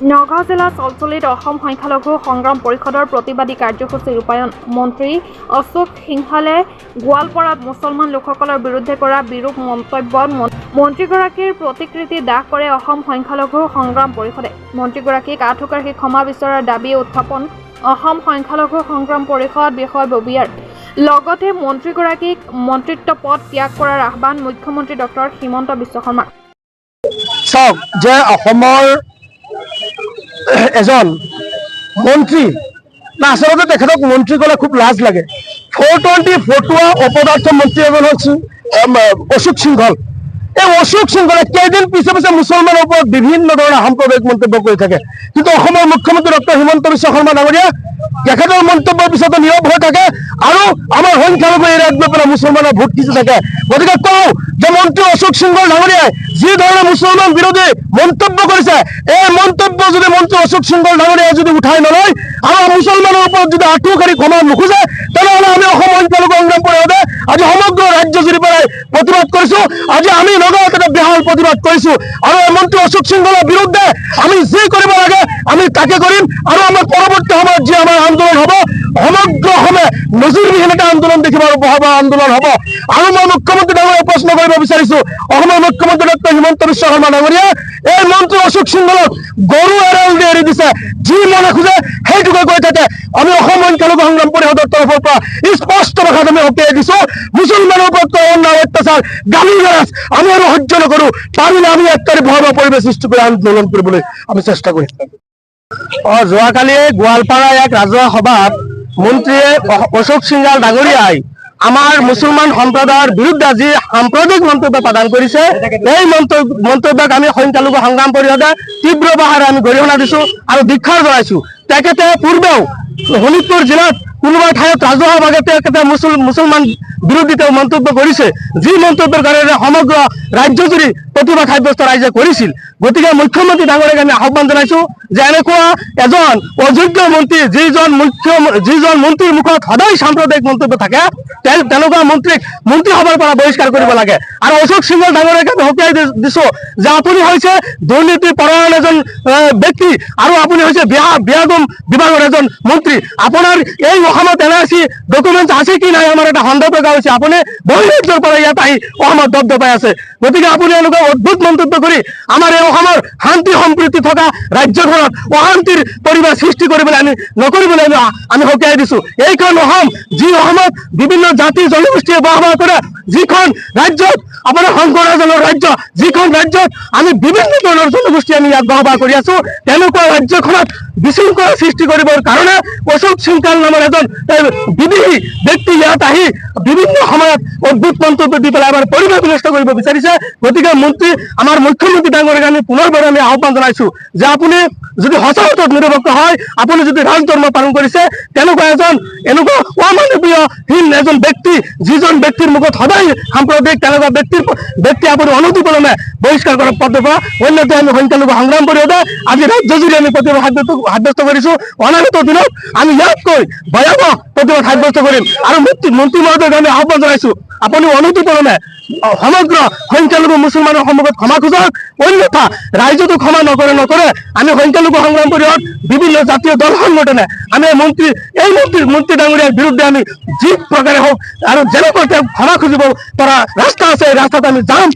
নগাঁও জিলা চলচলিত অসম সংখ্যালঘু সংগ্ৰাম পৰিষদৰ প্ৰতিবাদী কাৰ্যসূচী ৰূপায়ণ মন্ত্ৰী অশোক সিংহালে গোৱালপাৰাত মুছলমান লোকসকলৰ বিৰুদ্ধে কৰা বিৰূপ মন্তব্যত মন্ত্ৰীগৰাকীৰ প্ৰতিকৃতি দাহ কৰে অসম সংখ্যালঘু সংগ্ৰাম পৰিষদে। মন্ত্ৰীগৰাকীক আঠুকাঢ়ি ক্ষমা বিচৰাৰ দাবী উত্থাপন অসম সংখ্যালঘু সংগ্ৰাম পৰিষদ বিষয়ববীয়াৰ। লগতে মন্ত্ৰীগৰাকীক মন্ত্ৰিত্ব পদ ত্যাগ কৰাৰ আহ্বান মুখ্যমন্ত্ৰী ডক্টৰ হিমন্ত বিশ্ব শৰ্মাৰ। চাওক যে অসমৰ এজন মন্ত্ৰী না আচলতে তেখেতক মন্ত্ৰী কলে খুব লাজ লাগে। 420 ফটোৱা অপদাৰ্থ মন্ত্ৰী এজন হৈছে অশোক সিংহল। এই অশোক সিংহলে কেইদিন পিছে পিছে মুছলমানৰ ওপৰত বিভিন্ন ধৰণৰ সাম্প্ৰদায়িক মন্তব্য কৰি থাকে, কিন্তু অসমৰ মুখ্যমন্ত্ৰী ডক্টৰ হিমন্ত বিশ্ব শৰ্মা ডাঙৰীয়া তেখেতৰ মন্তব্যৰ পিছতো নীৰৱ হৈ থাকে আৰু আমাৰ সংখ্যালঘু এৰিয়াত গৈ পেলাই মুছলমানৰ ভোট সিঁচি থাকে। গতিকে কওঁ যে মন্ত্ৰী অশোক সিংহল ডাঙৰীয়াই যি ধৰণে মুছলমান বিৰোধী মন্তব্য কৰিছে, এই মন্তব্য যদি মন্ত্ৰী অশোক সিংহল ডাঙৰীয়াই যদি উঠাই নলয় আৰু মুছলমানৰ ওপৰত যদি আঁঠুকাঢ়ি ক্ষমা নোখোজে, তেনেহ'লে আমি অসম সংখ্যালঘু সংগ্ৰাম পৰিষদে আজি সমগ্ৰ ৰাজ্য জুৰি পেলাই প্ৰতিবাদ কৰিছো। আজি আমি নগাঁৱত এটা বিশাল প্ৰতিবাদ কৰিছো আৰু এই মন্ত্ৰী অশোক সিংহলৰ বিৰুদ্ধে আমি যি কৰিব লাগে আমি তাকে কৰিম আৰু আমাৰ পৰৱৰ্তী সময়ত যি আমাৰ আন্দোলন হ'ব সমগ্ৰ অসমে নজিৰবিহীন এটা আন্দোলন দেখিব আৰু বহা আন্দোলন হ'ব। আৰু মই মুখ্যমন্ত্ৰী ডাঙৰীয়াক প্ৰশ্ন কৰিব বিচাৰিছো, অসমৰ মুখ্যমন্ত্ৰী ডক্টৰ হিমন্ত বিশ্ব শৰ্মা ডাঙৰীয়া এই মন্ত্ৰী অশোক সিংহলক গৰু এৰাল দি এৰি দিছে, যি মনে খোজে সেইটোকে কৈ থাকে। আমি অসম সংখ্যালঘু সংগ্ৰাম পৰিষদৰ তৰফৰ পৰা স্পষ্ট ভাষাত আমি সকীয়াই দিছো, মুছলমানৰ ওপৰত অন্যায় অত্যাচাৰ গালি গালাজ আমি আৰু সহ্য নকৰো। পাৰিলে আমি একটাৰে ভয়াৱহ পৰিৱেশ সৃষ্টি কৰি আন্দোলন কৰিবলৈ আমি চেষ্টা কৰিম। যোৱাকালি গোৱালপাৰা এক ৰাজহুৱা সভাত মন্ত্ৰীয়ে অশোক সিংহল ডাঙৰীয়াই আমাৰ মুছলমান সম্প্ৰদায়ৰ বিৰুদ্ধে যি সাম্প্ৰদায়িক মন্তব্য প্ৰদান কৰিছে, এই মন্তব্যক আমি সংখ্যালঘু সংগ্ৰাম পৰিষদে তীব্ৰ ভাষাৰে আমি গৰিহণা দিছো আৰু ধিক্ষাৰ জনাইছো। তেখেতে পূৰ্বেও শোণিতপুৰ জিলাত কোনোবা ঠাইত ৰাজহুৱাভাৱে তেখেতে মুছলমান বিৰোধী মন্তব্য কৰিছে, যি মন্তব্যৰ কাৰণে সমগ্ৰ ৰাজ্যজুৰি প্ৰতিবাদ সাব্যস্ত ৰাইজে কৰিছিল। গতিকে মুখ্যমন্ত্ৰী ডাঙৰীয়াক আমি আহ্বান জনাইছো যে এনেকুৱা এজন অযোগ্য মন্ত্ৰী যিজন মন্ত্ৰীৰ মুখত সদায় সাম্প্ৰদায়িক মন্তব্য থাকে, তেনেকুৱা মন্ত্ৰীক মন্ত্ৰীসভাৰ পৰা বহিষ্কাৰ কৰিব লাগে। আৰু অশোক সিংহল ডাঙৰীয়াক আমি সকীয়াই দিছো যে আপুনি হৈছে দুৰ্নীতি পৰায়ণ এজন ব্যক্তি আৰু আপুনি হৈছে বিয়াগম বিভাগৰ এজন মন্ত্ৰী। আপোনাৰ এই অসমত NRC ডকুমেণ্ট আছে কি নাই আমাৰ এটা সন্দেহ প্ৰকাশ হৈছে। আপুনি বহিৰাজ্যৰ পৰা ইয়াত আহি অসমত দপদপাই আছে। গতিকে আপুনি এনেকুৱা অদ্ভুত মন্তব্য কৰি আমাৰ এই অসমৰ শান্তি সম্প্ৰীতি থকা ৰাজ্যখনত অশান্তিৰ পৰিৱেশ সৃষ্টি কৰিবলৈ নকৰিবলৈ আমি সকীয়াই দিছো। এইখন অসম, যি অসমত বিভিন্ন জাতি জনগোষ্ঠীয়ে বসবাস কৰে, যিখন ৰাজ্যত আপোনাৰ শংকৰাজনৰ ৰাজ্য, যিখন ৰাজ্যত আমি বিভিন্ন ধৰণৰ জনগোষ্ঠী আমি ইয়াত বসবাস কৰি আছো, তেনেকুৱা ৰাজ্যখনত বিশৃংখলা সৃষ্টি কৰিবৰ কাৰণে অশোক সিংহল নামৰ এজন বিদেশী ব্যক্তি ইয়াত আহি বিভিন্ন সময়ত অদ্ভুত মন্তব্য দি পেলাই আমাৰ পৰিৱেশ বিনষ্ট কৰিব বিচাৰিছে। গতিকে আমাৰ মুখ্যমন্ত্ৰী ডাঙৰীয়াক আমি পুনৰবাৰ আমি আহ্বান জনাইছো যে আপুনি যদি সঁচা অৰ্থত নিৰপেক্ষ হয়, আপুনি যদি ৰাজধৰ্ম পালন কৰিছে, এনেকুৱা অমানৱীয়হীন এজন ব্যক্তি, যিজন ব্যক্তিৰ মুখত সদায় সাম্প্ৰদায়িক, তেনেকুৱা ব্যক্তি আপুনি অনতিপলমে বহিষ্কাৰ কৰাৰ পদৰ পৰা। অন্যথা আমি সংখ্যালঘু সংগ্ৰাম পৰিষদে আজি ৰাজ্যজুৰি আমি প্ৰতিবাদ সাব্যস্ত কৰিছো। অনাগত দিনত আমি ইয়াতকৈ ভয়াৱহ প্ৰতিবাদ সাব্যস্ত কৰিম আৰু মন্ত্ৰী মহোদয়ক আমি আহ্বান জনাইছো আপুনি অনতিপলমে সমগ্ৰ সংখ্যালঘু মুছলমানৰ সন্মুখত ক্ষমা খোজক, অন্যথা ৰাইজতো ক্ষমা নকৰে আমি সংখ্যালঘু সংগ্ৰাম পৰিষদ বিভিন্ন জাতীয় দল সংগঠনে আমি মন্ত্ৰী ডাঙৰীয়াৰ বিৰুদ্ধে আমি যি প্ৰকাৰে হওক আৰু যেনেকৈ তেওঁক ক্ষমা খুজিব পৰা ৰাস্তা আছে, এই ৰাস্তাত আমি যাম।